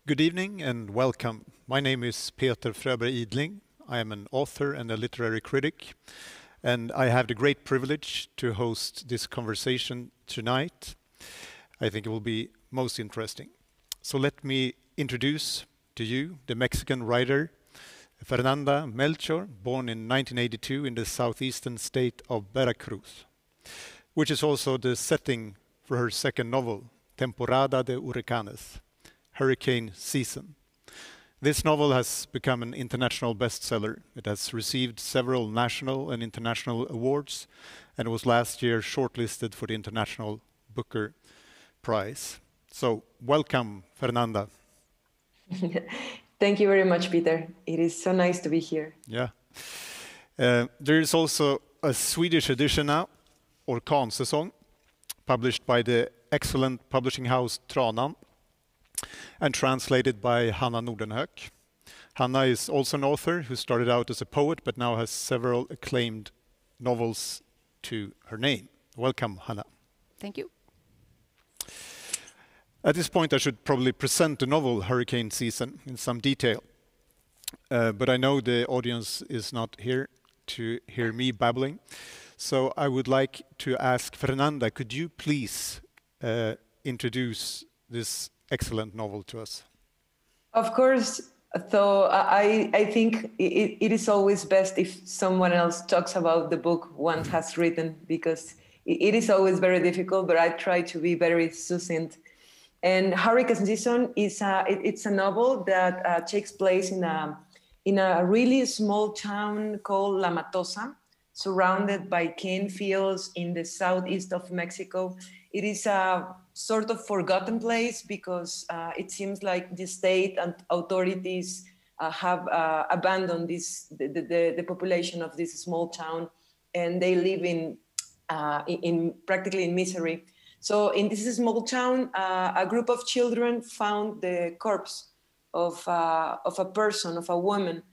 Good evening and welcome. My name is Peter Fröberg. I am an author and a literary critic, and I have the great privilege to host this conversation tonight. I think it will be most interesting. So let me introduce to you the Mexican writer Fernanda Melchor, born in 1982 in the southeastern state of Veracruz, which is also the setting for her second novel, Temporada de Huracanes, Hurricane Season. This novel has become an international bestseller. It has received several national and international awards and was last year shortlisted for the International Booker Prize. So, welcome, Fernanda. Thank you very much, Peter. It is so nice to be here. Yeah. There is also a Swedish edition now, Orkansäsong, published by the excellent publishing house Tranan, and translated by Hanna Nordenhök. Hanna is also an author who started out as a poet but now has several acclaimed novels to her name. Welcome, Hanna. Thank you. At this point, I should probably present the novel Hurricane Season in some detail. But I know the audience is not here to hear me babbling. So I would like to ask Fernanda, could you please introduce this excellent novel to us? Of course. So I think it is always best if someone else talks about the book one has written, because it is always very difficult, but I try to be very succinct. And Hurricane Season is it's a novel that takes place in a really small town called La Matosa, surrounded by cane fields in the southeast of Mexico. It is a sort of forgotten place because it seems like the state and authorities have abandoned the population of this small town, and they live in practically in misery. So in this small town, a group of children found the corpse of a person, of a woman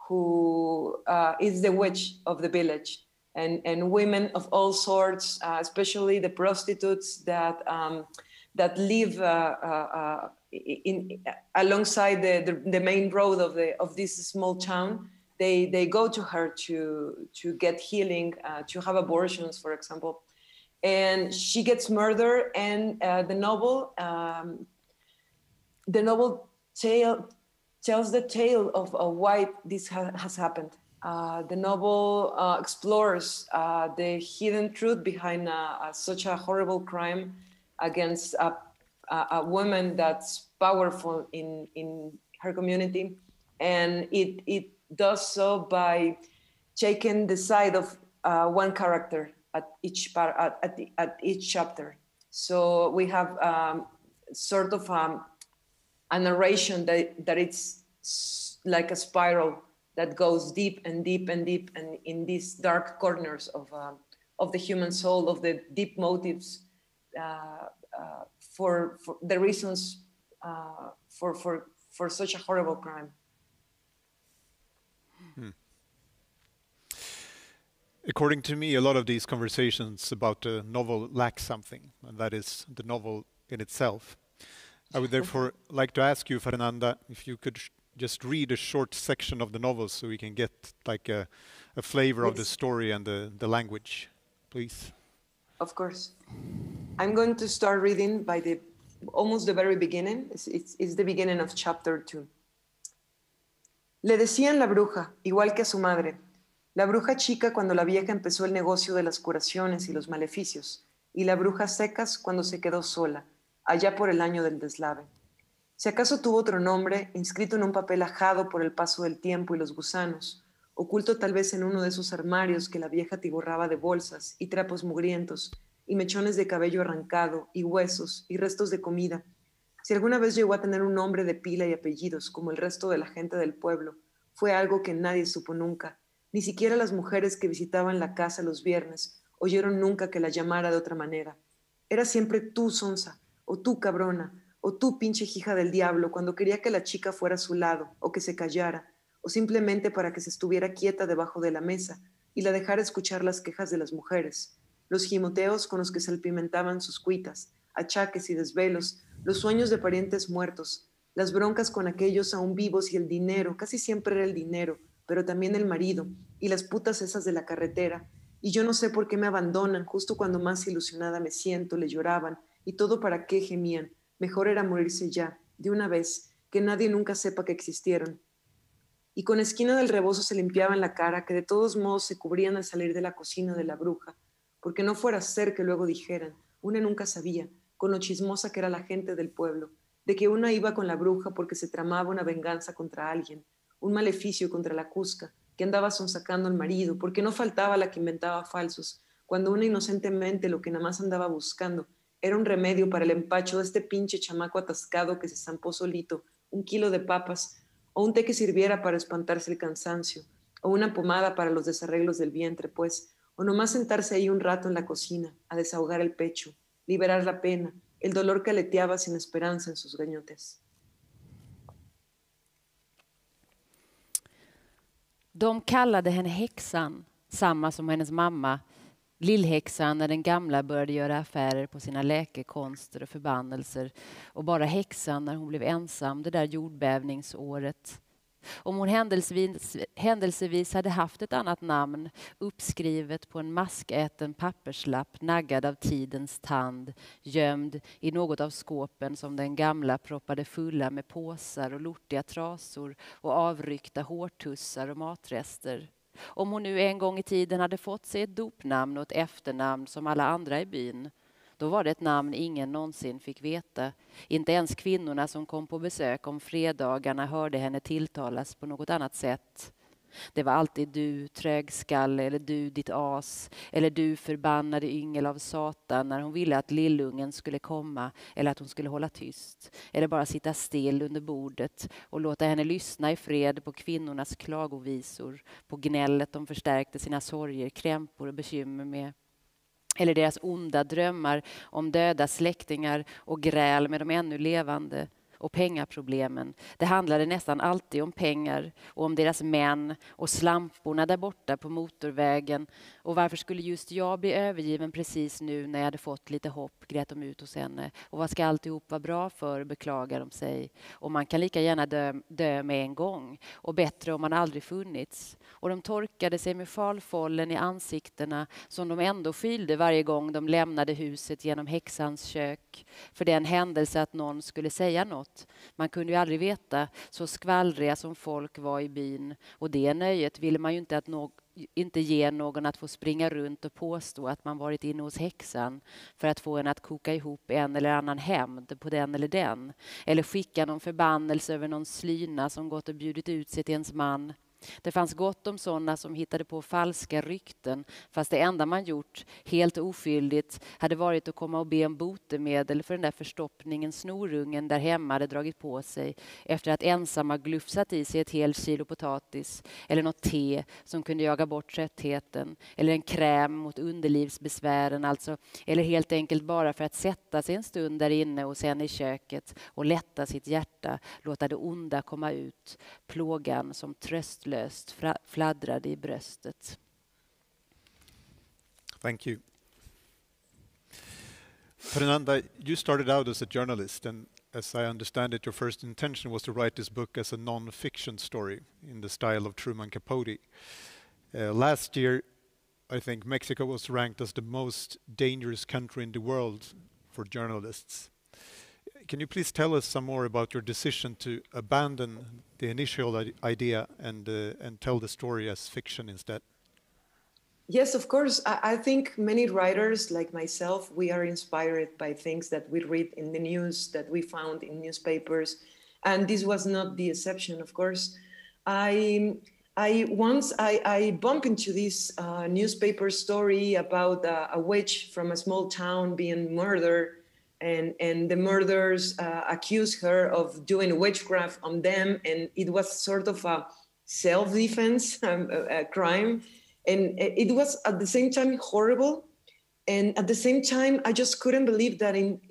who is the witch of the village. And women of all sorts, especially the prostitutes that live alongside the main road of this small town, they go to her to get healing, to have abortions, for example. And she gets murdered, and the novel tells the tale of why this has happened. The novel explores the hidden truth behind such a horrible crime against a woman that's powerful in her community, and it does so by taking the side of one character at each chapter. So we have sort of a narration that it's like a spiral that goes deep and deep and deep, and in these dark corners of the human soul, of the deep motives for the reasons for such a horrible crime. According to me, a lot of these conversations about the novel lack something, and that is the novel in itself. I would therefore like to ask you, Fernanda, if you could just read a short section of the novel so we can get like a flavor of the story and the language, please. Of course. I'm going to start reading by almost the very beginning. It's the beginning of chapter 2. Le decían la bruja, igual que a su madre. La bruja chica cuando la vieja empezó el negocio de las curaciones y los maleficios, y la bruja secas cuando se quedó sola, allá por el año del deslave. Si acaso tuvo otro nombre, inscrito en un papel ajado por el paso del tiempo y los gusanos, oculto tal vez en uno de esos armarios que la vieja atiborraba de bolsas y trapos mugrientos y mechones de cabello arrancado y huesos y restos de comida. Si alguna vez llegó a tener un nombre de pila y apellidos como el resto de la gente del pueblo, fue algo que nadie supo nunca. Ni siquiera las mujeres que visitaban la casa los viernes oyeron nunca que la llamara de otra manera. Era siempre tú, sonsa, o tú, cabrona, o tú, pinche hija del diablo, cuando quería que la chica fuera a su lado, o que se callara, o simplemente para que se estuviera quieta debajo de la mesa y la dejara escuchar las quejas de las mujeres, los gimoteos con los que salpimentaban sus cuitas, achaques y desvelos, los sueños de parientes muertos, las broncas con aquellos aún vivos y el dinero, casi siempre era el dinero, pero también el marido y las putas esas de la carretera. Y yo no sé por qué me abandonan justo cuando más ilusionada me siento, le lloraban, y todo para qué gemían. Mejor era morirse ya, de una vez, que nadie nunca sepa que existieron. Y con esquina del rebozo se limpiaban la cara, que de todos modos se cubrían al salir de la cocina de la bruja, porque no fuera a ser que luego dijeran, una nunca sabía, con lo chismosa que era la gente del pueblo, de que una iba con la bruja porque se tramaba una venganza contra alguien, un maleficio contra la cusca, que andaba sonsacando al marido, porque no faltaba la que inventaba falsos, cuando una inocentemente lo que nada más andaba buscando era un remedio para el empacho de este pinche chamaco atascado que se zampó solito, 1 kilo de papas, o un té que sirviera para espantarse el cansancio, o una pomada para los desarreglos del vientre, pues, o nomás sentarse ahí un rato en la cocina, a desahogar el pecho, liberar la pena, el dolor que aleteaba sin esperanza en sus gañotes. De kallade henne häxan, samma som hennes mamma, lillhäxan när den gamla började göra affärer på sina läkekonster och förbannelser, och bara häxan när hon blev ensam det där jordbävningsåret. Om hon händelsevis hade haft ett annat namn uppskrivet på en maskäten papperslapp naggad av tidens tand, gömd i något av skåpen som den gamla proppade fulla med påsar och lortiga trasor och avryckta hårtussar och matrester. Om hon nu en gång i tiden hade fått sig ett dopnamn och ett efternamn som alla andra i byn, då var det ett namn ingen någonsin fick veta. Inte ens kvinnorna som kom på besök om fredagarna hörde henne tilltalas på något annat sätt. Det var alltid du, trögskalle, eller du, ditt as, eller du, förbannade yngel av Satan, när hon ville att lillungen skulle komma, eller att hon skulle hålla tyst, eller bara sitta still under bordet och låta henne lyssna i fred på kvinnornas klagovisor, på gnället de förstärkte sina sorger, krämpor och bekymmer med. Eller deras onda drömmar om döda släktingar och gräl med de ännu levande. Och pengaproblemen. Det handlade nästan alltid om pengar och om deras män och slamporna där borta på motorvägen. Och varför skulle just jag bli övergiven precis nu när jag hade fått lite hopp, grät de ut hos henne. Och vad ska alltihop vara bra för, beklagar de sig. Och man kan lika gärna dö med en gång. Och bättre om man aldrig funnits. Och de torkade sig med falfollen i ansiktena som de ändå skylde varje gång de lämnade huset genom häxans kök. För den händelse att någon skulle säga något. Man kunde ju aldrig veta, så skvallriga som folk var i byn. Och det nöjet ville man ju inte ge någon att få springa runt och påstå att man varit inne hos häxan för att få en att koka ihop en eller annan hämnd på den eller den. Eller skicka någon förbannelse över någon slyna som gått och bjudit ut sig till ens man. Det fanns gott om sådana som hittade på falska rykten, fast det enda man gjort, helt oskyldigt, hade varit att komma och be om botemedel för den där förstoppningen snorungen där hemma hade dragit på sig efter att ensamma glufsat i sig ett helt kilo potatis, eller något te som kunde jaga bort tröttheten, eller en kräm mot underlivsbesvären alltså, eller helt enkelt bara för att sätta sig en stund där inne och sen i köket och lätta sitt hjärta, låta det onda komma ut, plågan som tröstlöst fladdrade i bröstet. Thank you. Fernanda, you started out as a journalist, and as I understand it, your first intention was to write this book as a non-fiction story in the style of Truman Capote. Last year, I think Mexico was ranked as the most dangerous country in the world for journalists. Can you please tell us some more about your decision to abandon the initial idea and tell the story as fiction instead? Yes, of course. I think many writers like myself, we are inspired by things that we read in the news, that we found in newspapers. And this was not the exception, of course. I bumped into this newspaper story about a witch from a small town being murdered. And the murderers accused her of doing witchcraft on them. And it was sort of a self-defense crime. And it was at the same time horrible. And at the same time, I just couldn't believe that in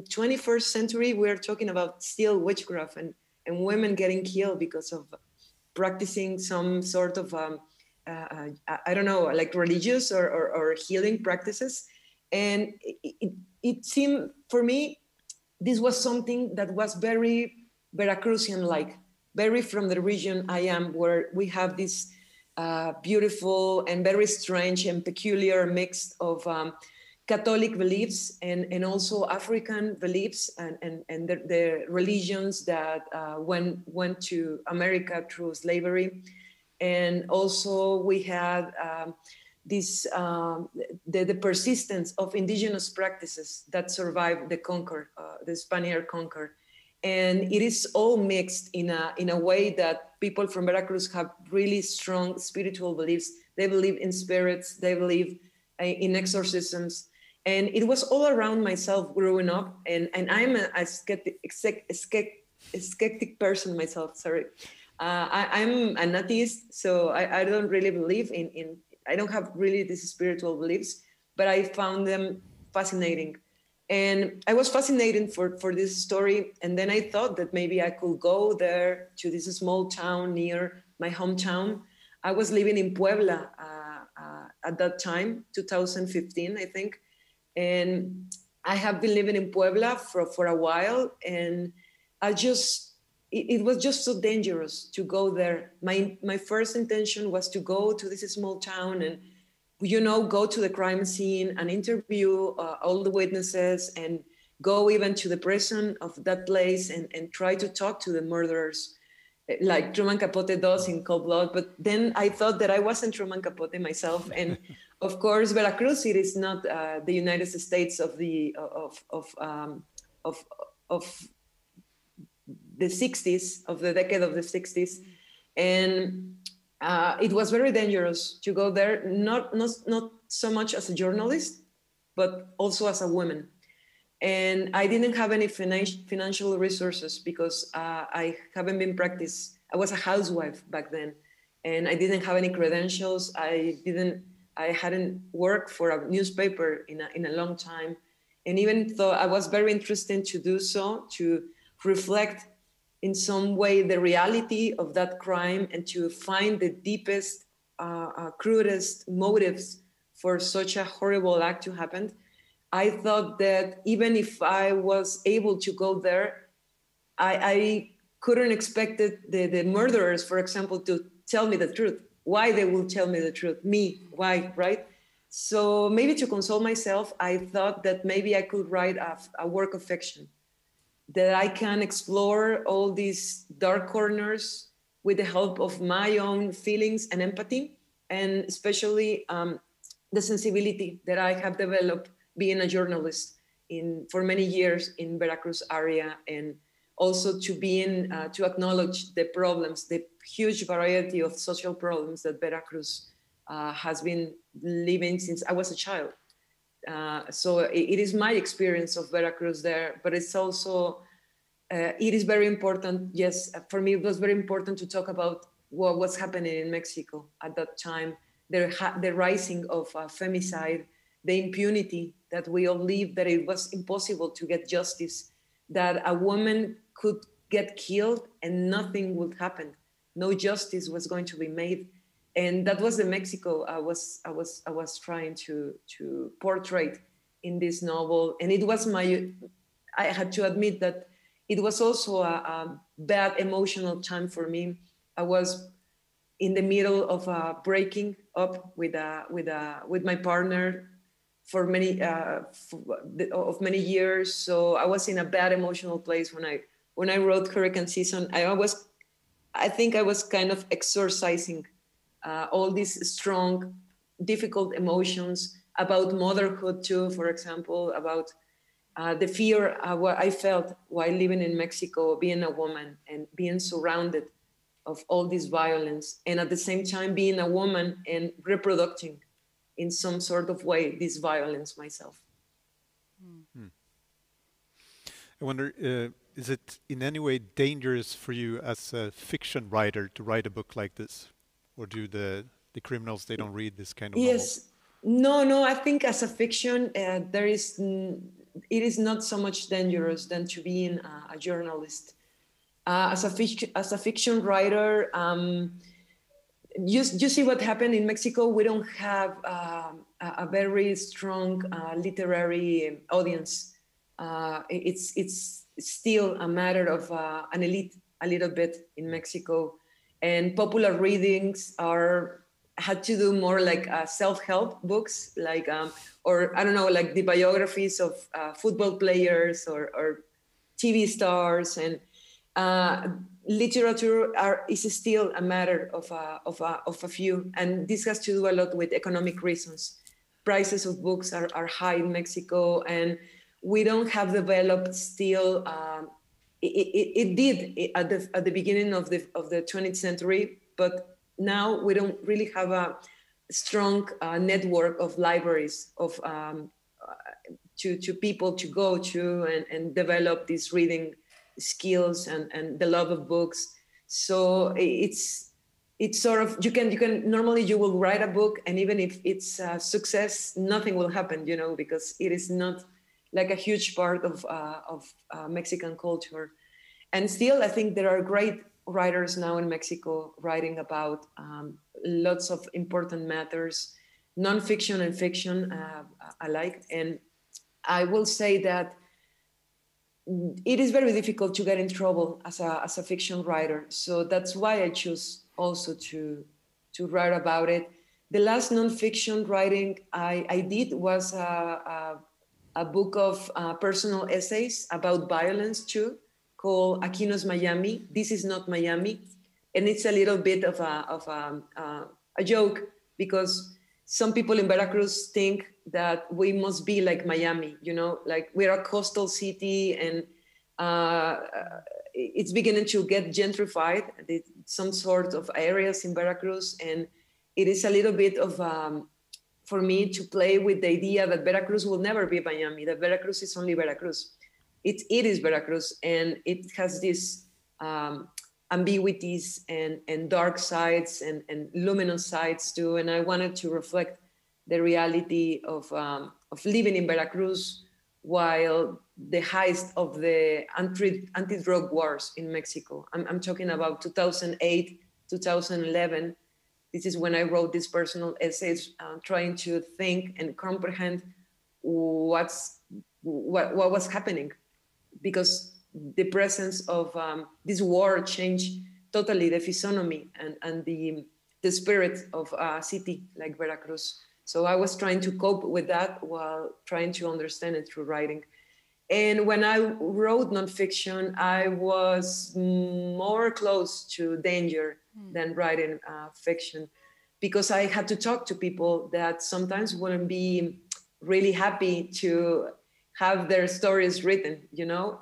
21st century, we're talking about still witchcraft and women getting killed because of practicing some sort of, I don't know, like religious or healing practices. And it seemed, for me, this was something that was very Veracruzian-like, very from the region I am, where we have this beautiful and very strange and peculiar mix of Catholic beliefs and also African beliefs and the religions that went to America through slavery. And also we had this the persistence of indigenous practices that survived the Spaniard conquer. And it is all mixed in a way that people from Veracruz have really strong spiritual beliefs. They believe in spirits, they believe in exorcisms. And it was all around myself growing up. And I'm a skeptic person myself, sorry. I'm an atheist, so I don't really believe in, I don't have really these spiritual beliefs, but I found them fascinating. And I was fascinated for this story. And then I thought that maybe I could go there to this small town near my hometown. I was living in Puebla at that time, 2015, I think. And I have been living in Puebla for a while. And it was just so dangerous to go there. My first intention was to go to this small town and, go to the crime scene and interview all the witnesses and go even to the prison of that place and try to talk to the murderers, like Truman Capote does in Cold Blood. But then I thought that I wasn't Truman Capote myself. And of course, Veracruz, it is not the United States of the 60s, of the decade of the 60s. And it was very dangerous to go there, not so much as a journalist, but also as a woman. And I didn't have any financial resources because I haven't been practiced. I was a housewife back then, and I didn't have any credentials. I hadn't worked for a newspaper in a long time. And even though I was very interested to do so, to reflect in some way the reality of that crime and to find the deepest, crudest motives for such a horrible act to happen, I thought that even if I was able to go there, I couldn't expect the murderers, for example, to tell me the truth. Why they will tell me the truth? Me, why, right? So maybe to console myself, I thought that maybe I could write a work of fiction, that I can explore all these dark corners with the help of my own feelings and empathy, and especially the sensibility that I have developed being a journalist for many years in Veracruz area, and also to acknowledge the problems, the huge variety of social problems that Veracruz has been living since I was a child. So it is my experience of Veracruz there, but it's also, it is very important. Yes, for me, it was very important to talk about what was happening in Mexico at that time, the rising of femicide, the impunity that we all lived, that it was impossible to get justice, that a woman could get killed and nothing would happen. No justice was going to be made. And that was the Mexico I was trying to portray in this novel. And it was I had to admit that it was also a bad emotional time for me. I was in the middle of breaking up with my partner for many years. So I was in a bad emotional place when I wrote Hurricane Season. I think I was kind of exorcising all these strong, difficult emotions about motherhood too, for example, about the fear I felt while living in Mexico, being a woman and being surrounded of all this violence, and at the same time being a woman and reproducing in some sort of way this violence myself. I wonder, is it in any way dangerous for you as a fiction writer to write a book like this? Or do the criminals, they don't read this kind of Yes. Novels? No, I think as a fiction, it is not so much dangerous than to being a journalist. As a fiction writer, you see what happened in Mexico. We don't have a very strong literary audience. It's still a matter of an elite a little bit in Mexico. And popular readings had to do more like self-help books, like, or I don't know, like the biographies of football players or TV stars, and literature is still a matter of a few. And this has to do a lot with economic reasons. Prices of books are high in Mexico, and we don't have developed still. It did at the beginning of the 20th century, but now we don't really have a strong network of libraries of to people to go to and develop these reading skills and the love of books. So it's sort of, you can normally you will write a book, and even if it's a success, nothing will happen, because it is not like a huge part of Mexican culture. And still, I think there are great writers now in Mexico writing about lots of important matters, nonfiction and fiction alike. And I will say that it is very difficult to get in trouble as a fiction writer. So that's why I choose also to write about it. The last nonfiction writing I did was a book of personal essays about violence too, called Aquí no es Miami, This is Not Miami. And it's a little bit of a joke, because some people in Veracruz think that we must be like Miami, like we're a coastal city, and it's beginning to get gentrified, some sort of areas in Veracruz. And it is a little bit of, for me, to play with the idea that Veracruz will never be Miami, that Veracruz is only Veracruz. It is Veracruz, and it has these ambiguities and dark sides and luminous sides too. And I wanted to reflect the reality of living in Veracruz while the height of the anti-drug wars in Mexico. I'm talking about 2008, 2011. This is when I wrote these personal essays, trying to think and comprehend what was happening, because the presence of this war changed totally the physiognomy and the spirit of a city like Veracruz. So I was trying to cope with that while trying to understand it through writing. And when I wrote nonfiction, I was more close to danger than writing fiction, because I had to talk to people that sometimes wouldn't be really happy to have their stories written,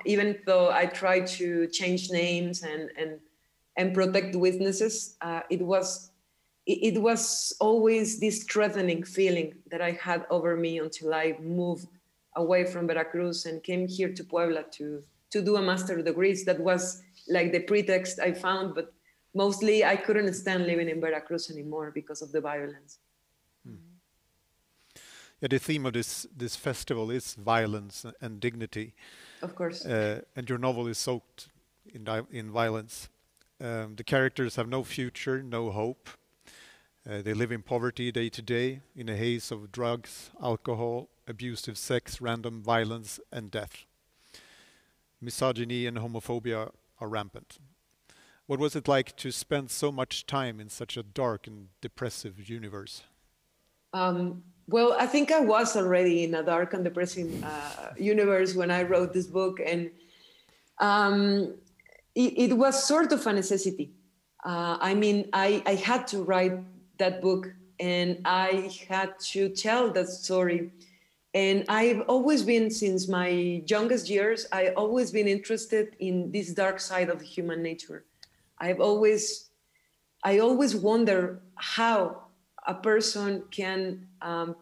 even though I tried to change names and protect witnesses. It was always this threatening feeling that I had over me until I moved away from Veracruz and came here to Puebla to do a master's degree. That was like the pretext I found, but mostly I couldn't stand living in Veracruz anymore because of the violence. Yeah, the theme of this festival is violence and dignity. Of course. And your novel is soaked in violence. The characters have no future, no hope. They live in poverty day to day, in a haze of drugs, alcohol, abusive sex, random violence, and death. Misogyny and homophobia are rampant. What was it like to spend so much time in such a dark and depressive universe? Well, I think I was already in a dark and depressing universe when I wrote this book, and it was sort of a necessity. I had to write that book, and I had to tell that story. And I've always been, since my youngest years, I've always been interested in this dark side of human nature. I always wonder how a person can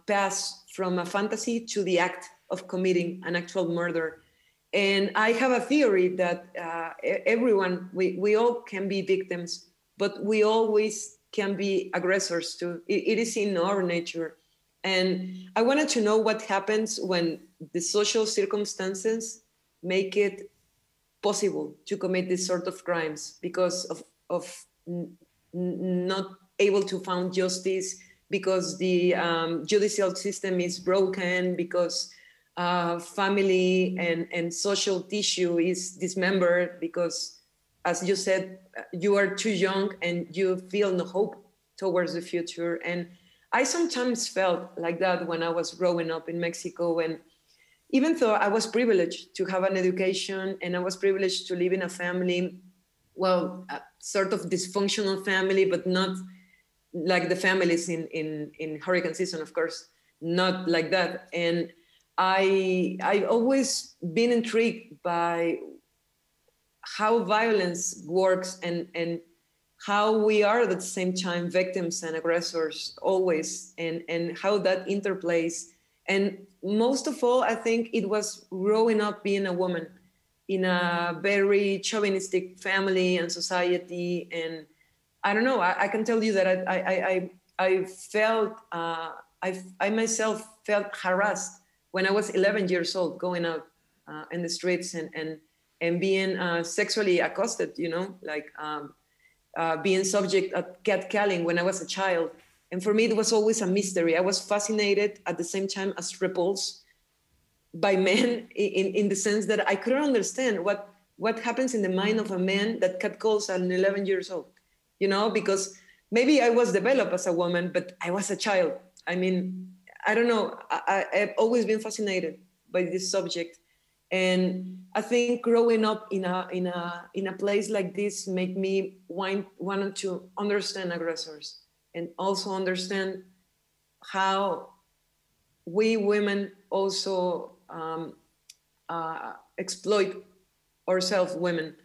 pass from a fantasy to the act of committing an actual murder. And I have a theory that everyone, we all can be victims, but we always can be aggressors too. It is in our nature. And I wanted to know what happens when the social circumstances make it possible to commit this sort of crimes because of not able to find justice, because the judicial system is broken, because family and social tissue is dismembered because, as you said, you are too young and you feel no hope towards the future. And I sometimes felt like that when I was growing up in Mexico. And even though I was privileged to have an education and I was privileged to live in a family, well, a sort of dysfunctional family, but not like the families in hurricane season, of course, not like that. And I've always been intrigued by how violence works and how we are at the same time victims and aggressors always, and how that interplays. And most of all, I think it was growing up being a woman in a very chauvinistic family and society. And I don't know, I can tell you that I felt, I myself felt harassed when I was 11 years old, going out in the streets and being sexually accosted, you know, like being subject of catcalling when I was a child. And for me, it was always a mystery. I was fascinated at the same time as repulsed by men in the sense that I couldn't understand what happens in the mind of a man that catcalls at 11 years old, you know, because maybe I was developed as a woman, but I was a child. I mean, I don't know. I've always been fascinated by this subject. And I think growing up in a place like this made me wanted to understand aggressors and also understand how we women also exploit ourselves, women,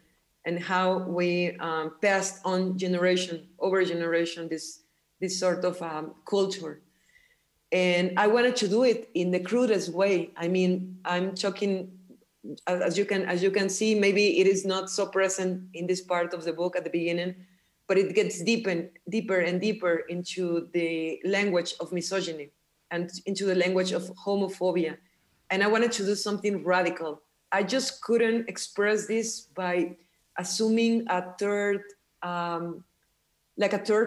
and how we passed on generation over generation this sort of culture. And I wanted to do it in the crudest way. I mean, I'm talking, as you can see, maybe it is not so present in this part of the book at the beginning, but it gets deeper and deeper into the language of misogyny and into the language of homophobia. And I wanted to do something radical. I just couldn't express this by assuming a third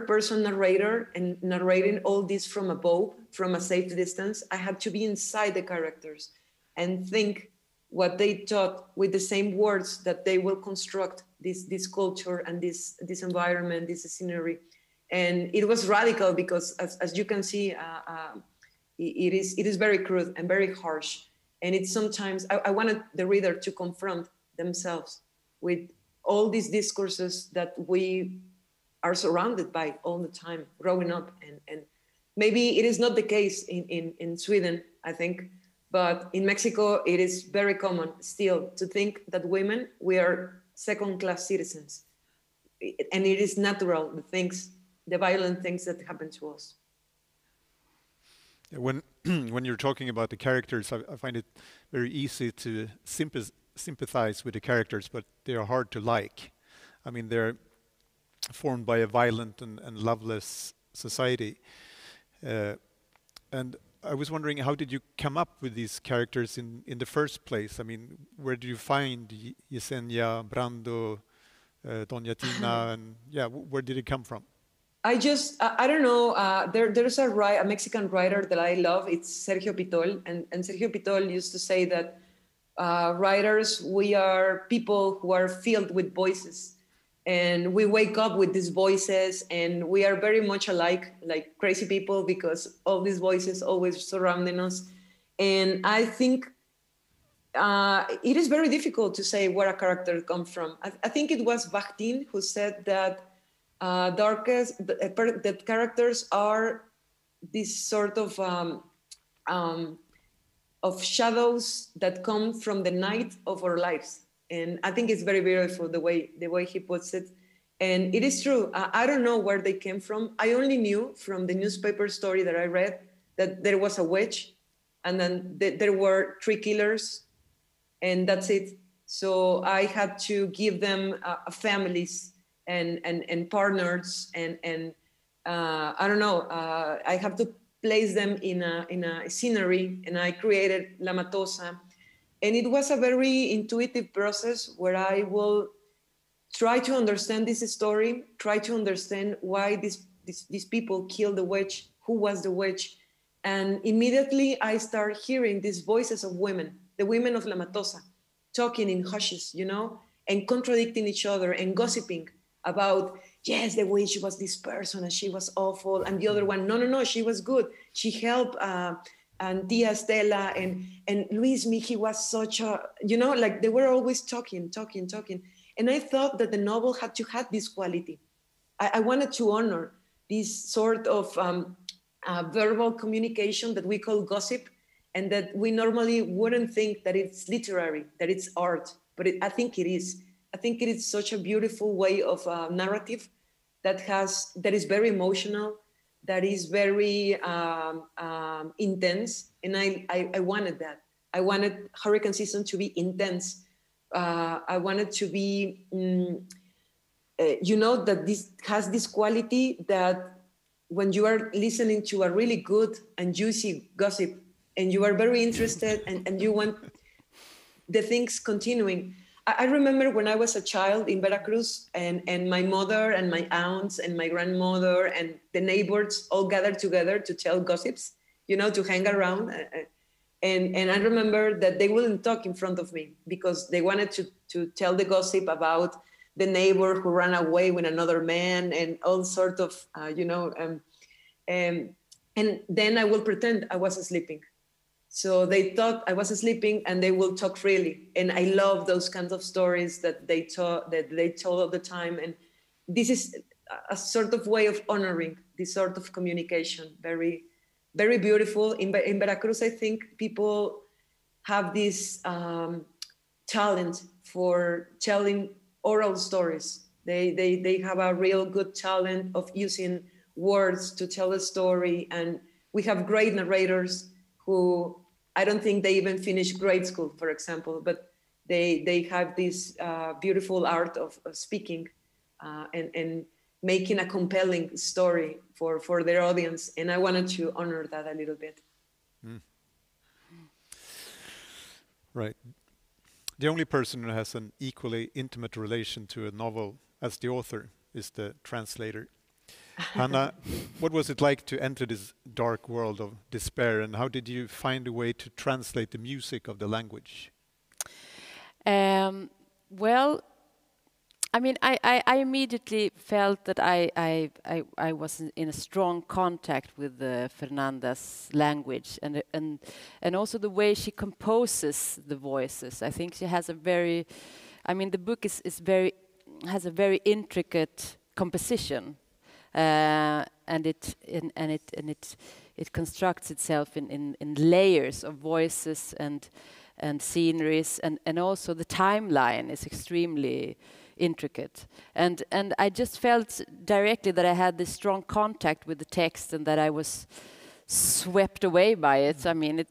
person narrator and narrating all this from above, from a safe distance. I had to be inside the characters and think what they taught with the same words that they will construct this culture and this environment, this scenery. And it was radical because, as you can see, it is very crude and very harsh. And it's sometimes, I wanted the reader to confront themselves with all these discourses that we are surrounded by all the time growing up. And maybe it is not the case in Sweden, I think, but in Mexico, it is very common still to think that women, we are second-class citizens. And it is natural, the violent things that happen to us. When you're talking about the characters, I find it very easy to sympathize with the characters, but they are hard to like. I mean, they're formed by a violent and loveless society. And I was wondering, how did you come up with these characters in the first place? I mean, where did you find Yesenia, Brando, Doña Tina, and where did it come from? I don't know. There's a Mexican writer that I love. It's Sergio Pitol. And Sergio Pitol used to say that writers, we are people who are filled with voices. And we wake up with these voices and we are very much alike, like crazy people, because all these voices always surrounding us. And I think it is very difficult to say where a character comes from. I think it was Bakhtin who said that that characters are this sort of shadows that come from the night of our lives. And I think it's very beautiful the way he puts it. And it is true. I don't know where they came from. I only knew from the newspaper story that I read that there was a witch and then there were 3 killers and that's it. So I had to give them families and partners and I don't know. I have to place them in a scenery, and I created La Matosa. And it was a very intuitive process where I will try to understand this story, try to understand why these people killed the witch, who was the witch, And immediately I start hearing these voices of women, the women of La Matosa, talking in hushes, you know, and contradicting each other and gossiping about, yes, the way she was this person and she was awful. And the other one, no, she was good. She helped and Tia Stella and Luis Miji was such a, you know, like they were always talking. And I thought that the novel had to have this quality. I wanted to honor this sort of verbal communication that we call gossip, and that we normally wouldn't think that it's literary, that it's art, but I think it is. I think it is such a beautiful way of narrative that is very emotional, that is very intense, and I wanted that. I wanted hurricane season to be intense. I wanted to be, you know, that this has this quality that when you are listening to a really good and juicy gossip and you are very interested and you want the things continuing. I remember when I was a child in Veracruz and my mother and my aunts and my grandmother and the neighbors all gathered together to tell gossips, you know, to hang around. And I remember that they wouldn't talk in front of me because they wanted to tell the gossip about the neighbor who ran away with another man and all sorts of, you know, and then I will pretend I was sleeping. So they thought I was sleeping and they will talk freely. And I love those kinds of stories that they told all the time. And this is a sort of way of honoring this sort of communication. Very, very beautiful. In Veracruz, I think people have this talent for telling oral stories. They have a real good talent of using words to tell a story. And we have great narrators who I don't think they even finished grade school, for example, but they have this beautiful art of speaking and making a compelling story for their audience. And I wanted to honor that a little bit. Mm. Right. The only person who has an equally intimate relation to a novel as the author is the translator. Hanna, what was it like to enter this dark world of despair, and how did you find a way to translate the music of the language? Well, I mean, I immediately felt that I was in a strong contact with Fernanda's language and also the way she composes the voices. I think she has a very, I mean, the book has a very intricate composition. And it constructs itself in layers of voices and sceneries, and also the timeline is extremely intricate. And I just felt directly that I had this strong contact with the text and that I was swept away by it. I mean,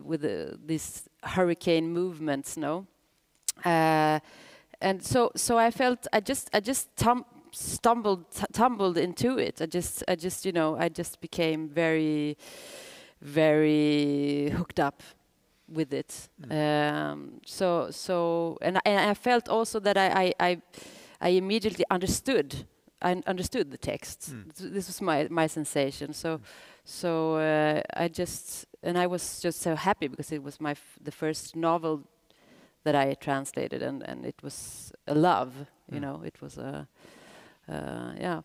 with these hurricane movements, no. And so I felt I just tumbled into it. I just you know, I just became very, very hooked up with it. So and I felt also that I immediately understood the text. This was my sensation. So I was just so happy because it was the first novel that I translated, and it was a love. You know, it was a yeah.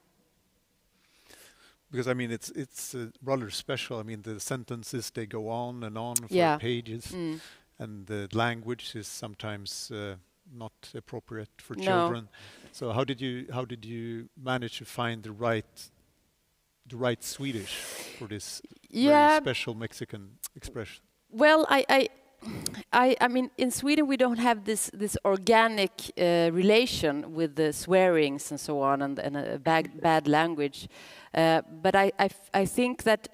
Because I mean, it's rather special. I mean, the sentences, they go on and on for pages, and the language is sometimes not appropriate for children. So how did you manage to find the right Swedish for this very special Mexican expression? Well, I mean, in Sweden we don't have this organic relation with the swearings and so on, and a bad language. But I think that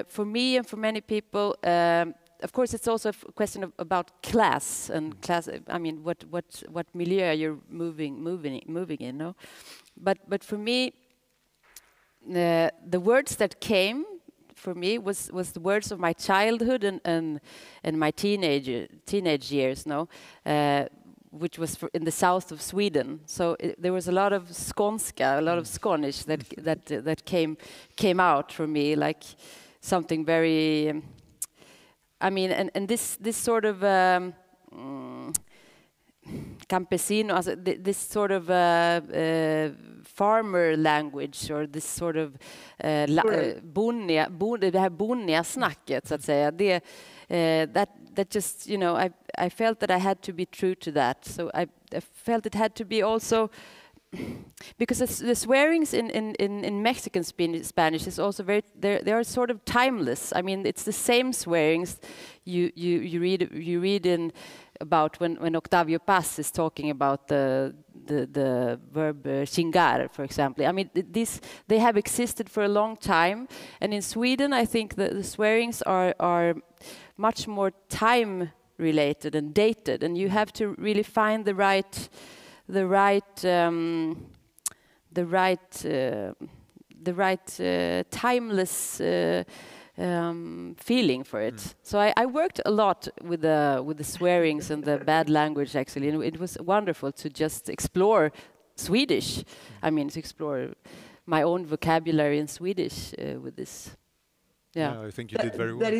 for me and for many people, of course, it's also a question about class and class. I mean, what milieu you're moving in, no? But for me, the words that came for me was the words of my childhood and my teenage years, no, which was in the south of Sweden. So there was a lot of skånska, a lot of Skånish that came out for me, like something very, I mean, and this sort of campesino, this sort of farmer language, or this sort of det här bonniga snacket, så att säga. That just, you know, I felt that I had to be true to that. So I felt it had to be also, because the swearings in Mexican Spanish is also very, they are sort of timeless. I mean, it's the same swearings you read in about when Octavio Paz is talking about the verb chingar, for example. I mean, they have existed for a long time, and in Sweden, I think the swearings are much more time related and dated, and you have to really find the right timeless feeling for it. So I worked a lot with the swearings and the bad language, actually, and it was wonderful to just explore Swedish. I mean, to explore my own vocabulary in Swedish with this. Yeah, I think you did very well.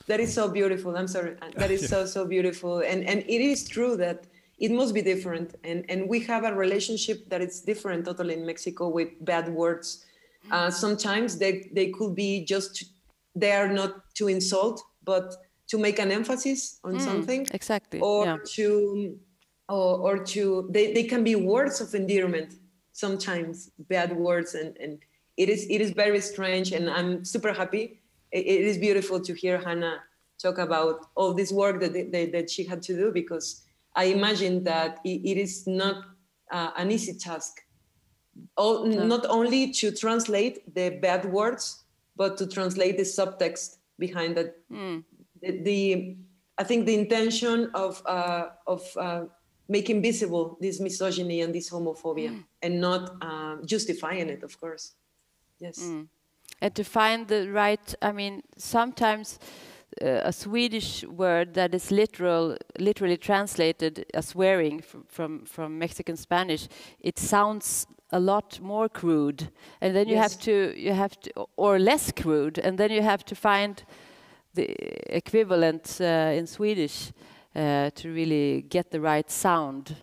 That is so beautiful. I'm sorry. That is so beautiful, and it is true that it must be different, and we have a relationship that is different totally in Mexico with bad words. Sometimes they could be just, they are not to insult, but to make an emphasis on something. Exactly. Or they can be words of endearment. Sometimes bad words, and it is very strange. And I'm super happy. It is beautiful to hear Hanna talk about all this work that she had to do, because I imagine that it is not an easy task. Not only to translate the bad words, but to translate the subtext behind it. I think the intention of making visible this misogyny and this homophobia, and not justifying it, of course. Yes. And to find the right, I mean, sometimes a Swedish word that is literally translated as swearing from Mexican Spanish, it sounds a lot more crude, and then you have to, or less crude, and then you have to find the equivalent in Swedish to really get the right sound.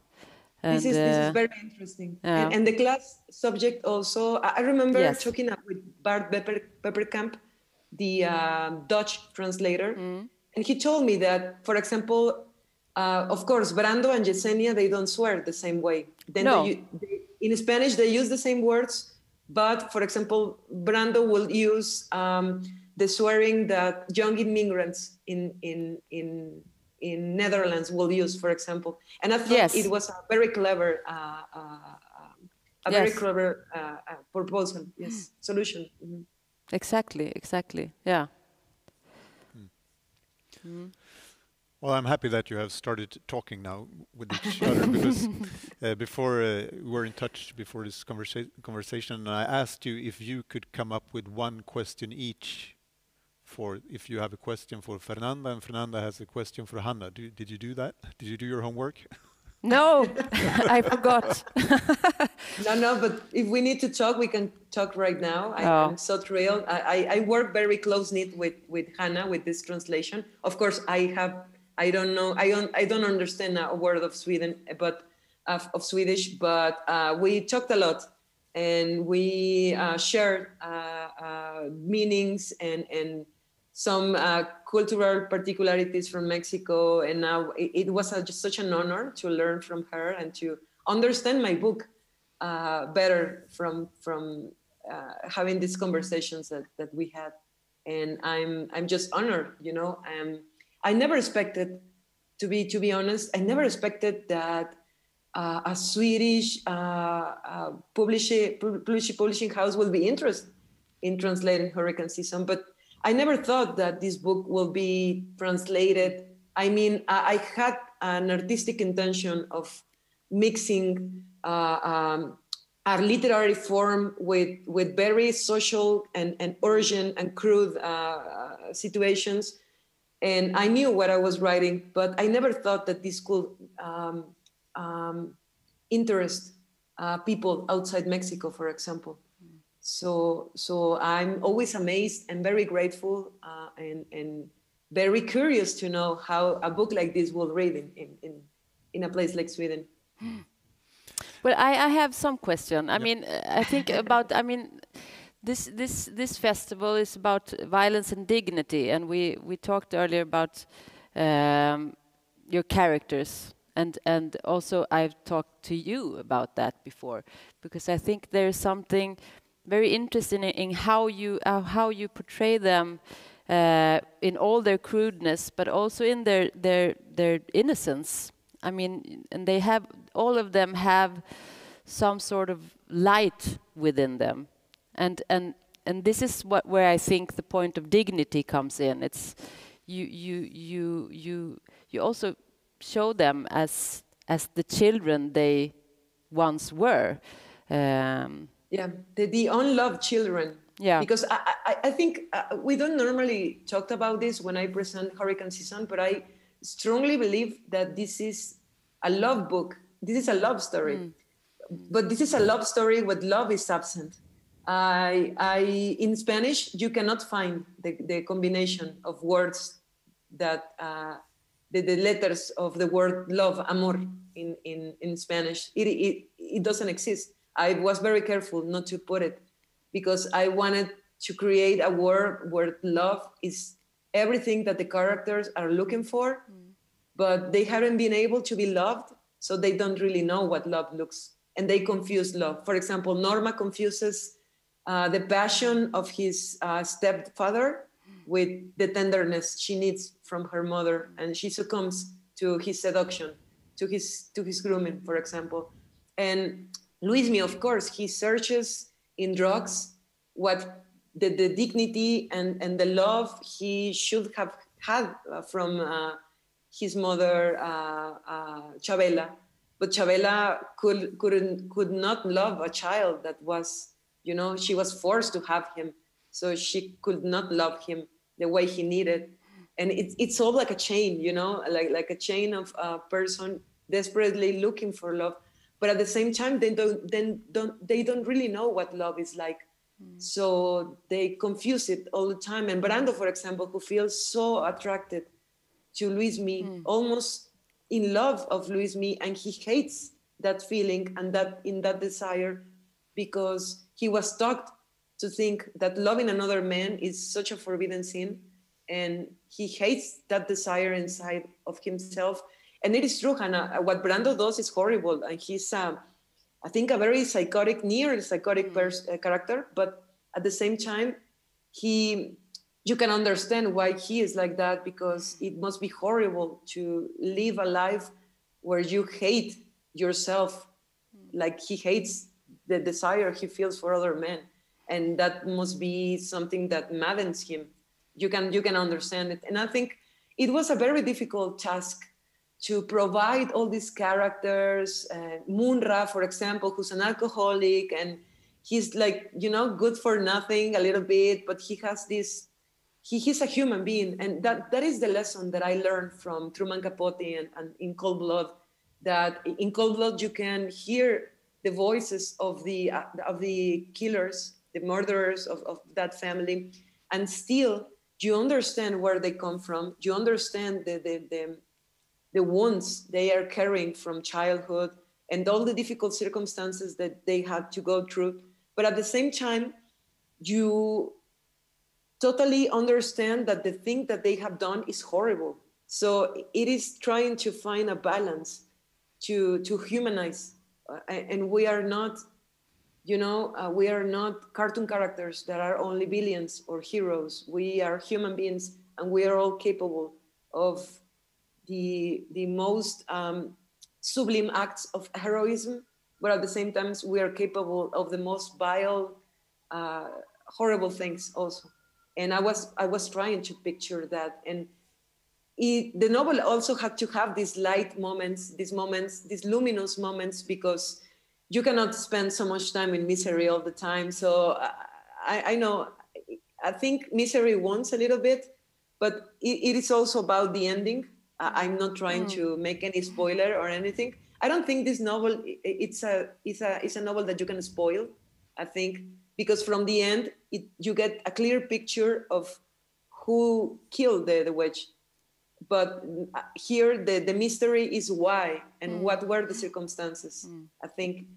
And, this is very interesting. And the class subject also, I remember talking up with Bart Pepperkamp, the Dutch translator, and he told me that, for example, of course, Brando and Yesenia, they don't swear the same way. Then in Spanish, they use the same words, but, for example, Brando will use the swearing that young immigrants in Netherlands will use, for example. And I thought it was a very clever, very clever proposal, solution. Exactly, yeah. Well, I'm happy that you have started talking now with each other, because before we were in touch before this conversation, and I asked you if you could come up with one question each. For if you have a question for Fernanda, and Fernanda has a question for Hanna. Did you do that? Did you do your homework? No, I forgot. No, but if we need to talk, we can talk right now. I'm so thrilled. I work very close-knit with Hanna with this translation. Of course, I don't understand a word of Sweden, but of Swedish, but we talked a lot, and we shared meanings and some cultural particularities from Mexico, and now it was just such an honor to learn from her and to understand my book better from having these conversations that we had. And I'm just honored, you know. I never expected, to be honest, I never expected that a Swedish publishing house will be interested in translating Orkansäsong, but I never thought that this book will be translated. I mean, I had an artistic intention of mixing our literary form with very social and urgent and crude situations. And I knew what I was writing, but I never thought that this could interest people outside Mexico, for example. So I'm always amazed and very grateful and very curious to know how a book like this will read in a place like Sweden. Well, I have some question. I mean, I think about, I mean, this festival is about violence and dignity, and we talked earlier about your characters, and also I've talked to you about that before, because I think there's something very interesting in how you portray them in all their crudeness, but also in their innocence. I mean, and they have, all of them have some sort of light within them, and this is where I think the point of dignity comes in. It's you also show them as the children they once were. Yeah, the unloved children. Yeah. Because I think we don't normally talk about this when I present Orkansäsong, but I strongly believe that this is a love book. This is a love story. But this is a love story where love is absent. In Spanish, you cannot find the combination of words that the letters of the word love, amor, in Spanish. It doesn't exist. I was very careful not to put it because I wanted to create a word where love is everything that the characters are looking for, but they haven't been able to be loved, so they don't really know what love looks, and they confuse love. For example, Norma confuses the passion of his stepfather with the tenderness she needs from her mother, and she succumbs to his seduction, to his grooming, for example. And Luismi, of course, he searches in drugs what the dignity and the love he should have had from his mother, Chabela. But Chabela could not love a child that was, she was forced to have him. So she could not love him the way he needed. And it's all like a chain, like a chain of a person desperately looking for love. But at the same time, they don't really know what love is like. So they confuse it all the time. And Brando, for example, who feels so attracted to Luismi, almost in love of Luismi, and he hates that feeling and that desire because he was taught to think that loving another man is such a forbidden sin, and he hates that desire inside of himself. And it is true, Hanna, what Brando does is horrible, and he's, I think, a very psychotic, near psychotic character, but at the same time, you can understand why he is like that, because it must be horrible to live a life where you hate yourself, like he hates the desire he feels for other men. And that must be something that maddens him. You can understand it. And I think it was a very difficult task to provide all these characters. Munra, for example, who's an alcoholic, and he's like, good for nothing a little bit, but he has this, he's a human being. And that is the lesson that I learned from Truman Capote and in Cold Blood, that in Cold Blood you can hear the voices of the killers, the murderers of that family, and still you understand where they come from. You understand the wounds they are carrying from childhood and all the difficult circumstances that they had to go through. But at the same time, you totally understand that the thing that they have done is horrible. So it is trying to find a balance to humanize. And we are not, we are not cartoon characters that are only villains or heroes. We are human beings, and we are all capable of the most sublime acts of heroism, but at the same time, we are capable of the most vile, horrible things also. And I was trying to picture that. And the novel also had to have these light moments, these luminous moments, because you cannot spend so much time in misery all the time. So I know, I think misery wants a little bit, but it is also about the ending. I'm not trying to make any spoiler or anything. I don't think this novel, it's a novel that you can spoil. I think, because from the end, you get a clear picture of who killed the witch. But here, the mystery is why and what were the circumstances. I think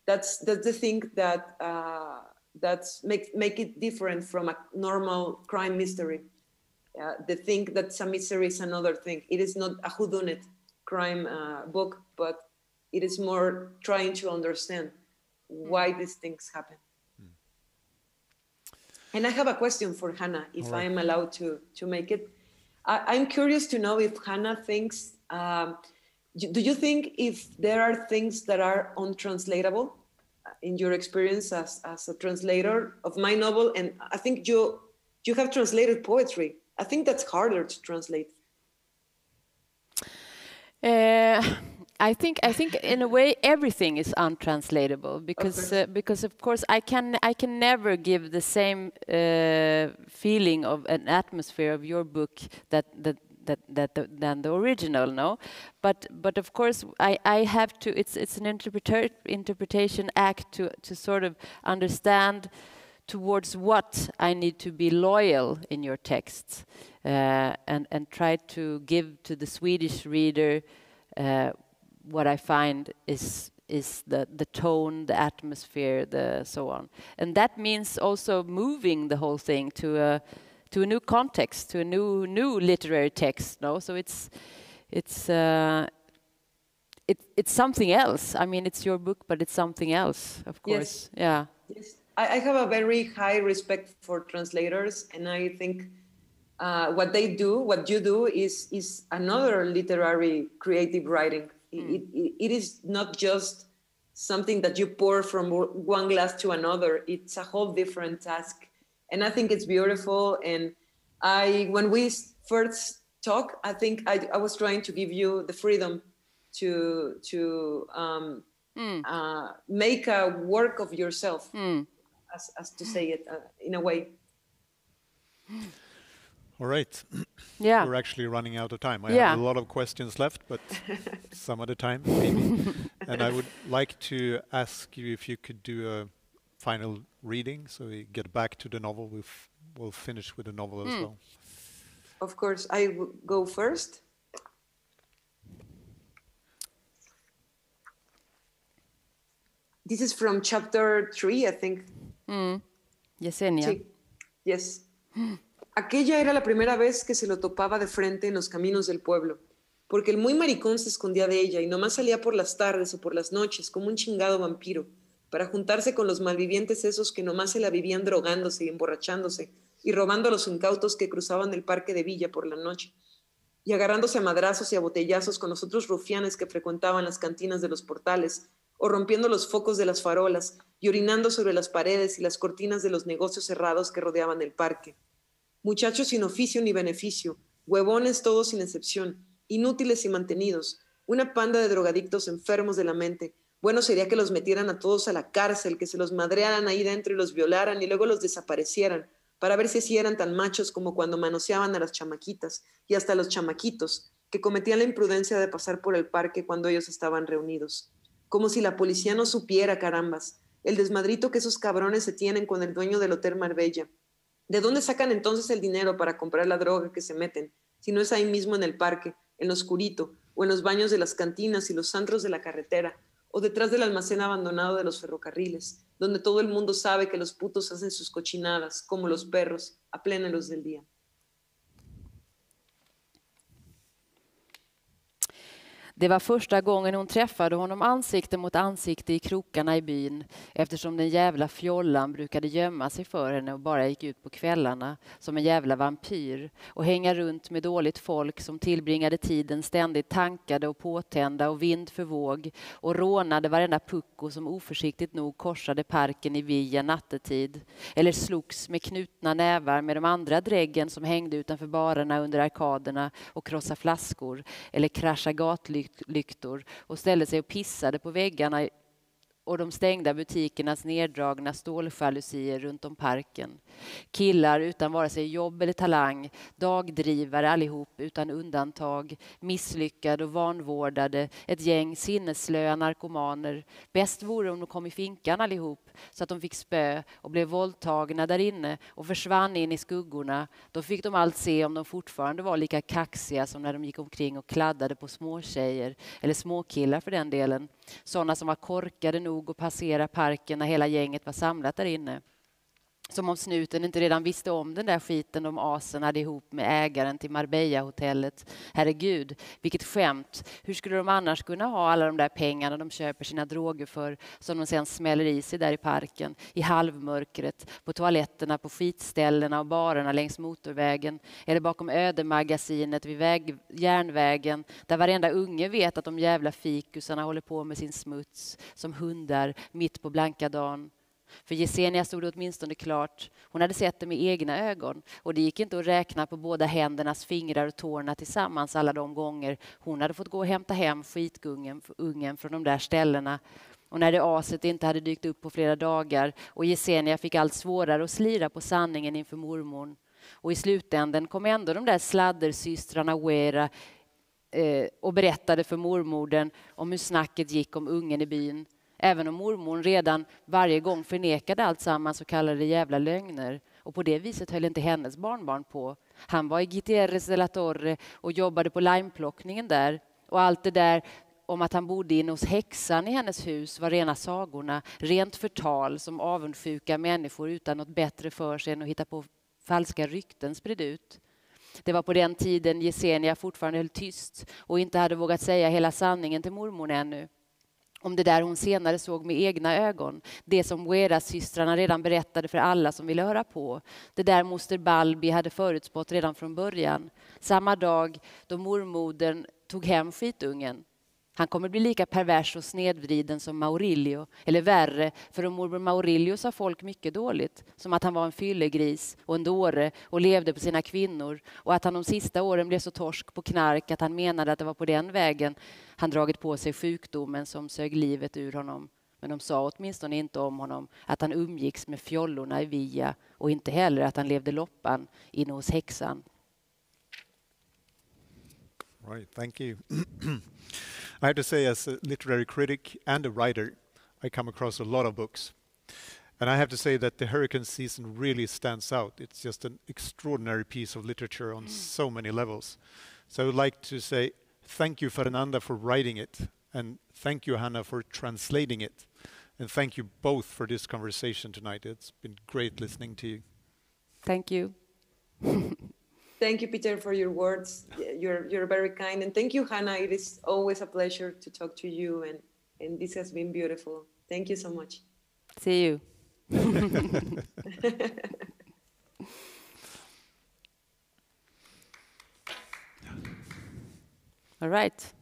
that's the thing that make it different from a normal crime mystery. The thing that's a mystery is another thing. It is not a whodunit crime book, but it is more trying to understand why these things happen. And I have a question for Hanna, if I am allowed to make it. I'm curious to know if Hanna thinks, do you think if there are things that are untranslatable in your experience as a translator of my novel? And I think you have translated poetry. I think that's harder to translate. I think in a way everything is untranslatable because of course I can never give the same feeling of an atmosphere of your book than the original, no, but of course I have to. It's an interpretation act to sort of understand towards what I need to be loyal in your texts, and try to give to the Swedish reader what I find is the tone, the atmosphere, the so on, and that means also moving the whole thing to a new context, to a new literary text. No, so it's something else. I mean, it's your book, but it's something else, of course. Yes. Yeah. Yes. I have a very high respect for translators, and I think what you do is another literary creative writing. It is not just something that you pour from one glass to another. It's a whole different task, and I think it's beautiful. And when we first talked, I think I was trying to give you the freedom to make a work of yourself, as to say it in a way. All right. Yeah. We're actually running out of time. I have a lot of questions left, but some other time maybe. And I would like to ask you if you could do a final reading, so we get back to the novel. We'll finish with the novel as well. Of course, I will go first. This is from chapter 3, I think. Yesenia. Sí. Yes. Aquella era la primera vez que se lo topaba de frente en los caminos del pueblo, porque el muy maricón se escondía de ella y nomás salía por las tardes o por las noches como un chingado vampiro, para juntarse con los malvivientes esos que nomás se la vivían drogándose y emborrachándose y robando a los incautos que cruzaban el parque de Villa por la noche, y agarrándose a madrazos y a botellazos con los otros rufianes que frecuentaban las cantinas de los portales, o rompiendo los focos de las farolas y orinando sobre las paredes y las cortinas de los negocios cerrados que rodeaban el parque. Muchachos sin oficio ni beneficio, huevones todos sin excepción, inútiles y mantenidos, una panda de drogadictos enfermos de la mente. Bueno sería que los metieran a todos a la cárcel, que se los madrearan ahí dentro y los violaran y luego los desaparecieran, para ver si así eran tan machos como cuando manoseaban a las chamaquitas y hasta a los chamaquitos, que cometían la imprudencia de pasar por el parque cuando ellos estaban reunidos. Como si la policía no supiera, carambas, el desmadrito que esos cabrones se tienen con el dueño del Hotel Marbella. ¿De dónde sacan entonces el dinero para comprar la droga que se meten, si no es ahí mismo en el parque, en lo oscurito, o en los baños de las cantinas y los antros de la carretera, o detrás del almacén abandonado de los ferrocarriles, donde todo el mundo sabe que los putos hacen sus cochinadas, como los perros, a plena luz del día? Det var första gången hon träffade honom ansikte mot ansikte i krokarna i byn, eftersom den jävla fjollan brukade gömma sig för henne och bara gick ut på kvällarna som en jävla vampyr och hänga runt med dåligt folk som tillbringade tiden ständigt tankade och påtända och vind för våg och rånade varenda pucko som oförsiktigt nog korsade parken i Villa nattetid eller slogs med knutna nävar med de andra dräggen som hängde utanför barerna under arkaderna och krossade flaskor eller krascha gatlyktor och ställde sig och pissade på väggarna och de stängda butikernas neddragna ståljalusier runt om parken. Killar utan vare sig jobb eller talang, dagdrivare allihop utan undantag, misslyckade och vanvårdade, ett gäng sinnesslöa narkomaner. Bäst vore om de kom i finkan allihop så att de fick spö och blev våldtagna där inne och försvann in i skuggorna. Då fick de allt se om de fortfarande var lika kaxiga som när de gick omkring och kladdade på småtjejer eller småkillar för den delen. Sådana som var korkade nog att passera parken när hela gänget var samlat där inne. Som om snuten inte redan visste om den där skiten de asen hade ihop med ägaren till Marbella-hotellet. Herregud, vilket skämt. Hur skulle de annars kunna ha alla de där pengarna de köper sina droger för som de sen smäller i sig där i parken, i halvmörkret, på toaletterna, på skitställena och barerna längs motorvägen eller bakom ödemagasinet vid järnvägen där varenda unge vet att de jävla fikusarna håller på med sin smuts som hundar mitt på blanka dagen. För Yesenia stod det åtminstone klart. Hon hade sett det med egna ögon och det gick inte att räkna på båda händernas fingrar och tårna tillsammans alla de gånger hon hade fått gå och hämta hem skitungen från de där ställena. Och när det aset inte hade dykt upp på flera dagar och Yesenia fick allt svårare att slira på sanningen inför mormor. Och i slutänden kom ändå de där sladdersystrarna Wera och berättade för mormodern om hur snacket gick om ungen i byn. Även om mormor redan varje gång förnekade allt samman så kallade jävla lögner. Och på det viset höll inte hennes barnbarn på. Han var i Gutierrez de la Torre och jobbade på limeplockningen där. Och allt det där om att han bodde inne hos häxan i hennes hus var rena sagorna. Rent förtal som avundsjuka människor utan något bättre för sig än att hitta på falska rykten spred ut. Det var på den tiden Yesenia fortfarande höll tyst och inte hade vågat säga hela sanningen till mormor ännu. Om det där hon senare såg med egna ögon. Det som Wera-systrarna redan berättade för alla som ville höra på. Det där moster Balbi hade förutspått redan från början. Samma dag då mormodern tog hem skitungen. Han kommer bli lika pervers och snedvriden som Maurilio. Eller värre, för om mormor Maurilio sa folk mycket dåligt. Som att han var en fyllegris och en dåre och levde på sina kvinnor. Och att han de sista åren blev så torsk på knark att han menade att det var på den vägen han dragit på sig sjukdomen som sög livet ur honom. Men de sa åtminstone inte om honom att han umgicks med fjollorna i Villa och inte heller att han levde loppan inne hos häxan. Right, thank you. I have to say, as a literary critic and a writer, I come across a lot of books. And I have to say that the hurricane season really stands out. It's just an extraordinary piece of literature on so many levels. So I would like to say thank you, Fernanda, for writing it. And thank you, Hanna, for translating it. And thank you both for this conversation tonight. It's been great listening to you. Thank you. Thank you, Peter, for your words. You're very kind. And thank you, Hanna. It is always a pleasure to talk to you. And this has been beautiful. Thank you so much. See you. All right.